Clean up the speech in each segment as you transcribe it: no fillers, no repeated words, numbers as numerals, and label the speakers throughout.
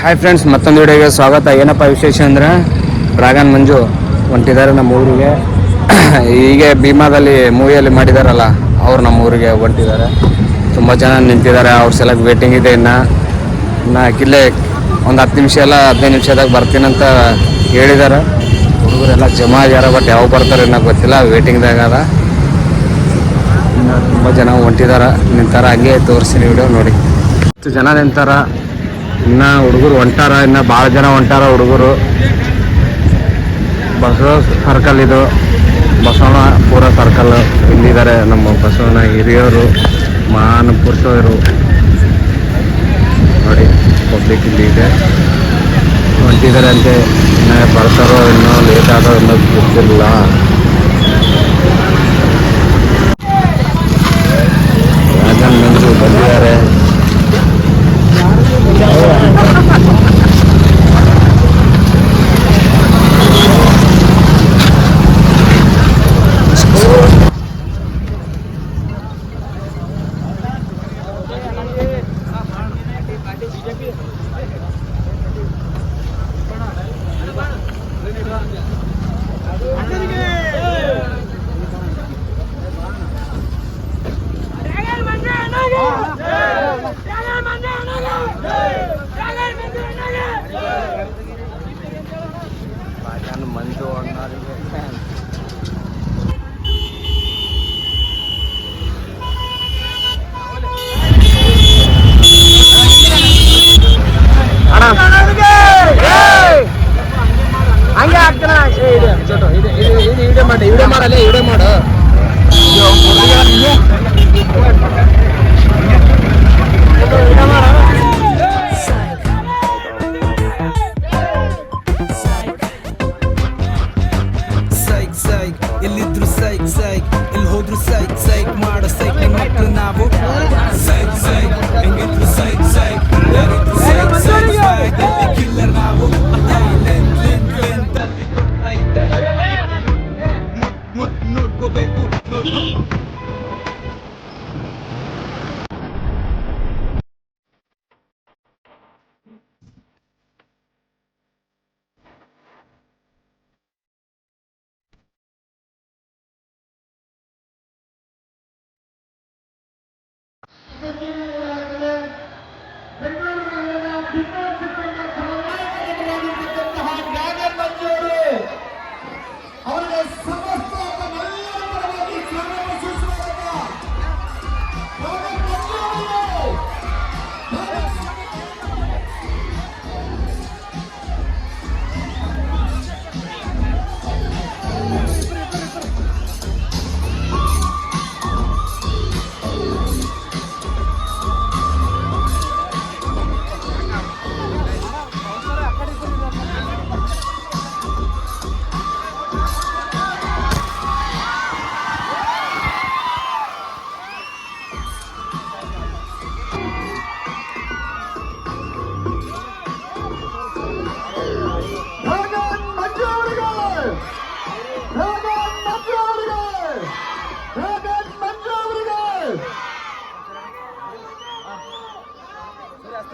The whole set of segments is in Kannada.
Speaker 1: ಹಾಯ್ ಫ್ರೆಂಡ್ಸ್, ಮತ್ತೊಂದು ವಿಡಿಯೋಗೆ ಸ್ವಾಗತ. ಏನಪ್ಪ ವಿಶೇಷ ಅಂದರೆ ಡ್ರ್ಯಾಗನ್ ಮಂಜು ಹೊಂಟಿದ್ದಾರೆ ನಮ್ಮ ಊರಿಗೆ. ಹೀಗೆ ಭೀಮಾದಲ್ಲಿ ಮೂವಿಯಲ್ಲಿ ಮಾಡಿದಾರಲ್ಲ, ಅವ್ರು ನಮ್ಮ ಊರಿಗೆ ಹೊಂಟಿದ್ದಾರೆ. ತುಂಬ ಜನ ನಿಂತಿದ್ದಾರೆ, ಅವ್ರ ಸಲಕ್ಕೆ ವೇಟಿಂಗ್ ಇದೆ. ಇನ್ನು ಕಿಲ್ಲೆ ಒಂದು 10 ನಿಮಿಷ ಎಲ್ಲ 15 ನಿಮಿಷದಾಗ ಬರ್ತೀನಂತ ಹೇಳಿದ್ದಾರೆ. ಹುಡುಗರೆಲ್ಲ ಜಮಾ ಆಗ್ಯಾರ, ಬಟ್ ಯಾವಾಗ ಬರ್ತಾರೆ ಅನ್ನೋ ಗೊತ್ತಿಲ್ಲ. ವೇಟಿಂಗ್ದಾಗ ಅದ. ಇನ್ನು ತುಂಬ ಜನ ಹೊಂಟಿದ್ದಾರೆ, ನಿಂತಾರ. ಹಂಗೆ ತೋರಿಸ್ತೀನಿ ವಿಡಿಯೋ ನೋಡಿ. ಎಷ್ಟು ಜನ ನಿಂತಾರ. ಇನ್ನು ಹುಡುಗರು ಹೊಂಟಾರ, ಇನ್ನು ಭಾಳ ಜನ ಹೊಂಟಾರ ಹುಡುಗರು. ಬಸವ ಸರ್ಕಲ್ ಇದು, ಬಸವಣ್ಣ ಪೂರ ಸರ್ಕಲ್. ಇಲ್ಲಿದ್ದಾರೆ ನಮ್ಮ ಬಸವಣ್ಣ ಹಿರಿಯರು, ಮಹಾನ್ ಪುರುಷರು ನೋಡಿ. ಪಬ್ಲಿಕ್ ಇಲ್ಲಿ ಇದೆ, ಹೊಂಟಿದ್ದಾರೆ ಅಂತೆ. ಇನ್ನು ಬರ್ತಾರೋ ಇನ್ನೂ ಲೇಟ್ ಆಗೋ ಇನ್ನೂ ಗೊತ್ತಿಲ್ಲ. ಡ್ರ್ಯಾಗನ್ ಮಂಜು ಬಂದಿದ್ದಾರೆ. ಮಂಜು ಅಣ್ಣರಿಗೆ ಹಂಗೆ ಆಗ್ತಾನ. ವಿಡಿಯೋ ಮಾಡಲ್ಲ, ವಿಡಿಯೋ ಮಾಡು.
Speaker 2: ಎಲ್ಲಿದ್ರು ಸೈಕ್ ಸೈಕ್, ಎಲ್ಲಿ ಹೋದ್ರು ಸೈಕ್ ಸೈಕ್ ಮಾಡೋ ಸೈಕ್ ಮಕ್ಕಳು ನಾವು. ಸೈಕ್ ಸೈಕ್ ಹೆಂಗಿದ್ರು ಸೈಕ್ ಸೈಕ್, ಯಾರಿದ್ರು ಸೈಕ್ ಸೈಕ್ ಕಿಲ್ಲರ್ ನಾವು. ನೋಡ್ಕೋಬೇಕು.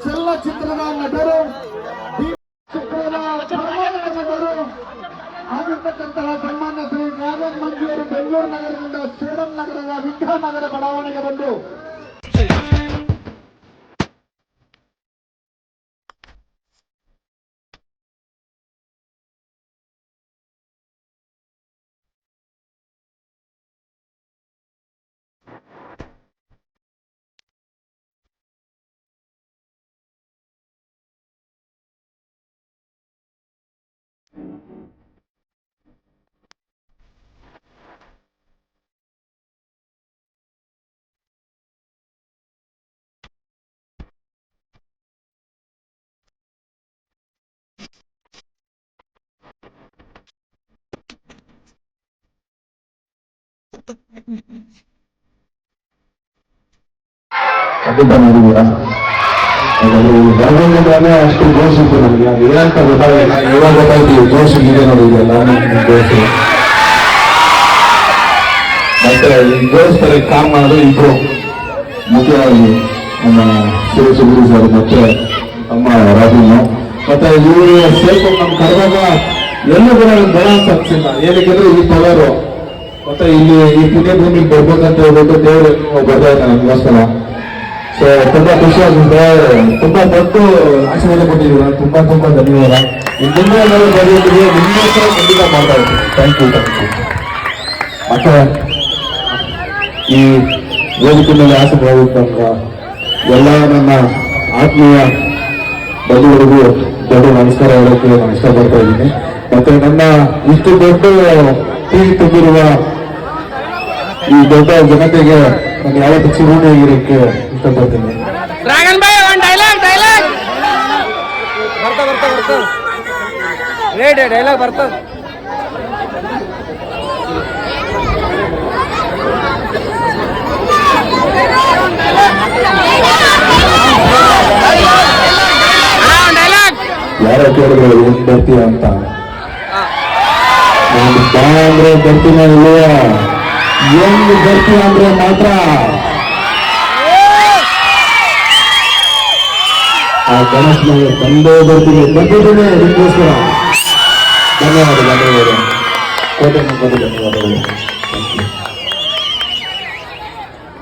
Speaker 3: ಚಲನಚಿತ್ರದ ನಟರು, ಚಿತ್ರದ ನಟರು ಆಗಿರ್ತಕ್ಕಂತಹ ಸನ್ಮಾನ್ಯ ಶ್ರೀ ಡ್ರ್ಯಾಗನ್ ಮಂಜು ಅವರು ಬೆಂಗಳೂರು ನಗರದಿಂದ ಸೇಡಂ ನಗರದ ವಿದ್ಯಾನಗರ ಬಡಾವಣೆಗೆ ಬಂದು
Speaker 4: ಖಂಡಿತ ನೋಡಿದೀರಾ? ಬೆಳಗಾವಿಯಿಂದಾನೆ ಅಷ್ಟು ಜೋಶ್ ಇತ್ತು ನನಗೆ. ಏನಂತ ಗೊತ್ತಾಗಿಲ್ಲ, ಇವಾಗ ಗೊತ್ತಾಯ್ತು ಜೋಶ್ ಇದೆ ನೋಡಿ. ಜೋಶ್ ಮತ್ತೆ ಈ ಜೋಶ್ ತರ ಕಾಮ್ ಮಾಡೋದು ಇಬ್ರು, ಮುಖ್ಯವಾಗಿ ನಮ್ಮ ಸುರೇಶ್ ಸರ್ ಮತ್ತೆ ನಮ್ಮ ರಾಜನ್ನು ಮತ್ತೆ ಇವರು ಸೇರ್ಕೊಂಡು ನಮ್ ಕರೆದಾಗ ಎಲ್ಲೂ ಕೂಡ ಬರ ಅಂತ ಅನ್ಸಿಲ್ಲ. ಏನಕ್ಕೆಂದ್ರೆ ಈ ಪವರು ಮತ್ತೆ ಇಲ್ಲಿ ಈ ಪುಣ್ಯ ಭೂಮಿಗೆ ಬರ್ಬೇಕಂತ ಹೇಳ್ಬಿಟ್ಟು ದೇವರು ಬರ್ತಾ ಇದ್ದಾರೆ ನಮಗೋಸ್ಕರ. ಸೊ ತುಂಬಾ ಖುಷಿ ಆಗುತ್ತೆ. ತುಂಬಾ ದೊಡ್ಡ ಆಶೀರ್ವಾದ ಕೊಟ್ಟಿದ್ದೀರಾ. ತುಂಬಾ ಧನ್ಯವಾದ. ಇನ್ನೊಂದೇ ನಾವು ಬರೆಯೋದಿಗೆ ನಿಮ್ಗೋಸ್ಕರ ಖಂಡಿತ ಮಾಡ್ತಾ ಇರ್ತೀವಿ. Thank you. ಮತ್ತೆ ಈ ವೇದಿಕೆ ಮೇಲೆ ಆಸಕ್ತರಾಗಿದ್ದಂತ ಎಲ್ಲ ನನ್ನ ಆತ್ಮೀಯ ಬಂಧುಗಳಿಗೂ ದೊಡ್ಡ ನಮಸ್ಕಾರ ಹೇಳಕ್ಕೆ ನಾನು ಇಷ್ಟಪಡ್ತಾ ಇದ್ದೀನಿ. ಮತ್ತೆ ನನ್ನ ಇಷ್ಟು ದೊಡ್ಡ ಟಿವಿ ತುಂಬಿರುವ ಈ ದೊಡ್ಡ ಜನತೆಗೆ ನಾನು ಯಾವತ್ತೂ ಚಿರುಣಿಯಾಗಿರೋಕ್ಕೆ ಇಷ್ಟಪಡ್ತೀನಿ.
Speaker 1: ಡ್ರ್ಯಾಗನ್ ಬಾಯ್ ಒಂದು ಡೈಲಾಗ್ ಡೈಲಾಗ್ ಬರ್ತದೆ.
Speaker 4: ಯಾರೋ ಕೇಳಿದ್ರು ಏನ್ ಬರ್ತೀಯ ಅಂತ. ನಾನು ಬಾ ಅಂದ್ರೆ ಬರ್ತೀನ ಇಲ್ವ, ಹೆಂಗ್ ಬರ್ತೀಯ ಅಂದ್ರೆ ಮಾತ್ರ ಆ ಗಣೇಶನಿಗೆ ಬಂದಿದ್ದೀನಿ ನಿಮ್ಗೋಸ್ಕರ. ಧನ್ಯವಾದ ಕೋಟೆ ಧನ್ಯವಾದಗಳು.